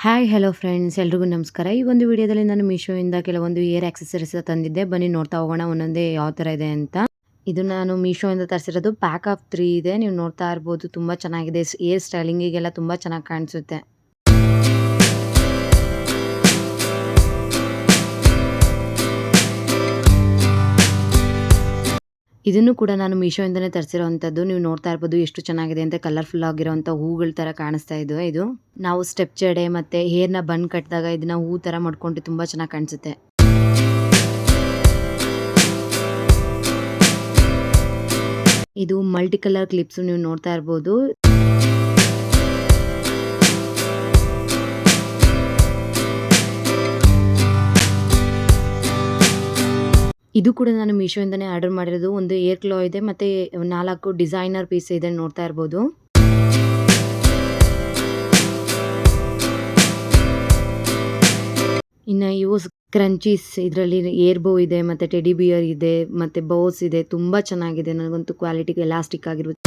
Hi hello friends ಎಲ್ರಿಗೂ ನಮಸ್ಕಾರ. ಈ ಒಂದು ವಿಡಿಯೋದಲ್ಲಿ ನಾನು ಮೀಶೋಯಿಂದ ಕೆಲವೊಂದು ಇಯರ್ ಆಕ್ಸೆಸರೀಸ್ ತಂದಿದ್ದೆ. ಬನ್ನಿ ನೋಡ್ತಾ ಹೋಗೋಣ ಒಂದೊಂದೇ ಯಾವ ಥರ ಇದೆ ಅಂತ. ಇದು ನಾನು ಮೀಶೋಯಿಂದ ತರಿಸಿರೋದು ಪ್ಯಾಕ್ ಆಫ್ 3 ಇದೆ. ನೀವು ನೋಡ್ತಾ ಇರ್ಬೋದು, ತುಂಬ ಚೆನ್ನಾಗಿದೆ. ಹೇರ್ ಸ್ಟೈಲಿಂಗಿಗೆಲ್ಲ ತುಂಬ ಚೆನ್ನಾಗಿ ಕಾಣಿಸುತ್ತೆ. ಇದನ್ನು ಕೂಡ ನಾನು ಮೀಶೋಯಿಂದನೇ ತರಿಸಿರೋವಂಥದ್ದು. ನೀವು ನೋಡ್ತಾ ಇರ್ಬೋದು ಎಷ್ಟು ಚೆನ್ನಾಗಿದೆ ಅಂತ. ಕಲರ್ಫುಲ್ ಆಗಿರೋವಂಥ ಹೂಗಳ ಥರ ಕಾಣಿಸ್ತಾ ಇದೆ. ಇದು ನಾವು ಸ್ಟೆಪ್ ಜಡೆ ಮತ್ತು ಹೇರ್ನ ಬನ್ ಕಟ್ಟಿದಾಗ ಇದನ್ನ ಹೂ ಥರ ಮಾಡ್ಕೊಂಡು ತುಂಬ ಚೆನ್ನಾಗಿ ಕಾಣಿಸುತ್ತೆ. ಇದು ಮಲ್ಟಿ ಕಲರ್ ಕ್ಲಿಪ್ಸ್ ನೀವು ನೋಡ್ತಾ ಇರ್ಬೋದು. ಇದು ಕೂಡ ನಾನು ಮೀಶೋಯಿಂದನೇ ಆರ್ಡರ್ ಮಾಡಿರೋದು. ಒಂದು ಏರ್ ಕ್ಲೋ ಇದೆ ಮತ್ತೆ 4 ಡಿಸೈನರ್ ಪೀಸ್ ಇದೆ ನೋಡ್ತಾ ಇರ್ಬೋದು. ಇನ್ನು ಇವು ಕ್ರಂಚೀಸ್, ಇದರಲ್ಲಿ ಏರ್ ಬೋ ಇದೆ ಮತ್ತೆ ಟೆಡಿ ಬಿಯರ್ ಇದೆ ಮತ್ತೆ ಬೌಸ್ ಇದೆ. ತುಂಬಾ ಚೆನ್ನಾಗಿದೆ. ನನಗಂತೂ ಕ್ವಾಲಿಟಿ ಎಲಾಸ್ಟಿಕ್ ಆಗಿರುತ್ತೆ.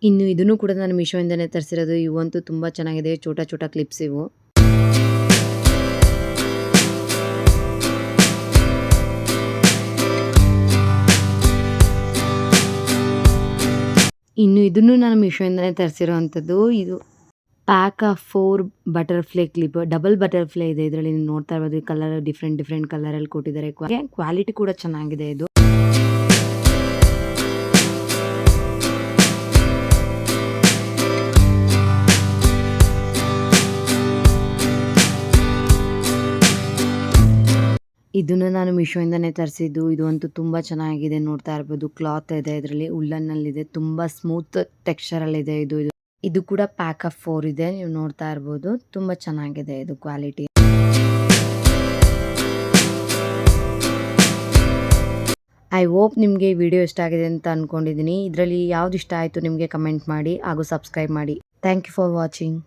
ಇನ್ನು ಇದನ್ನು ಕೂಡ ನಾನು ಮೀಶೋಯಿಂದನೇ ತರಿಸಿರೋದು. ಇವಂತೂ ತುಂಬ ಚೆನ್ನಾಗಿದೆ. ಚೋಟ ಚೋಟ ಕ್ಲಿಪ್ಸ್ ಇವು. ಇನ್ನು ಇದನ್ನು ನಾನು ಮೀಶೋಯಿಂದನೇ ತರಿಸಿರೋವಂಥದ್ದು. ಇದು pack of 4 butterfly clip. Double butterfly ಇದೆ ಇದರಲ್ಲಿ. ನೀವು ನೋಡ್ತಾ ಇರ್ಬೋದು, ಕಲರ್ ಡಿಫ್ರೆಂಟ್ ಕಲರಲ್ಲಿ ಕೊಟ್ಟಿದ್ದಾರೆ. ಕ್ವಾಲಿಟಿ ಕೂಡ ಚೆನ್ನಾಗಿದೆ ಇದು. ಇದನ್ನು ನಾನು ಮೀಶೋಯಿಂದನೇ ತರಿಸಿದ್ದು. ಇದು ಅಂತೂ ತುಂಬ ಚೆನ್ನಾಗಿದೆ. ನೋಡ್ತಾ ಇರ್ಬೋದು, ಕ್ಲಾತ್ ಇದೆ ಇದರಲ್ಲಿ, ಉಲ್ಲನ್ನಲ್ಲಿದೆ. ತುಂಬ ಸ್ಮೂತ್ ಟೆಕ್ಸ್ಚರಲ್ಲಿದೆ ಇದು. ಇದು ಕೂಡ ಪ್ಯಾಕ್ ಆಫ್ 4 ಇದೆ. ನೀವು ನೋಡ್ತಾ ಇರ್ಬೋದು, ತುಂಬ ಚೆನ್ನಾಗಿದೆ ಇದು ಕ್ವಾಲಿಟಿ. ಐ ಹೋಪ್ ನಿಮಗೆ ಈ ವಿಡಿಯೋ ಇಷ್ಟ ಆಗಿದೆ ಅಂತ ಅಂದ್ಕೊಂಡಿದ್ದೀನಿ. ಇದರಲ್ಲಿ ಯಾವ್ದು ಇಷ್ಟ ಆಯಿತು ನಿಮಗೆ ಕಮೆಂಟ್ ಮಾಡಿ ಹಾಗೂ ಸಬ್ಸ್ಕ್ರೈಬ್ ಮಾಡಿ. Thank you for watching.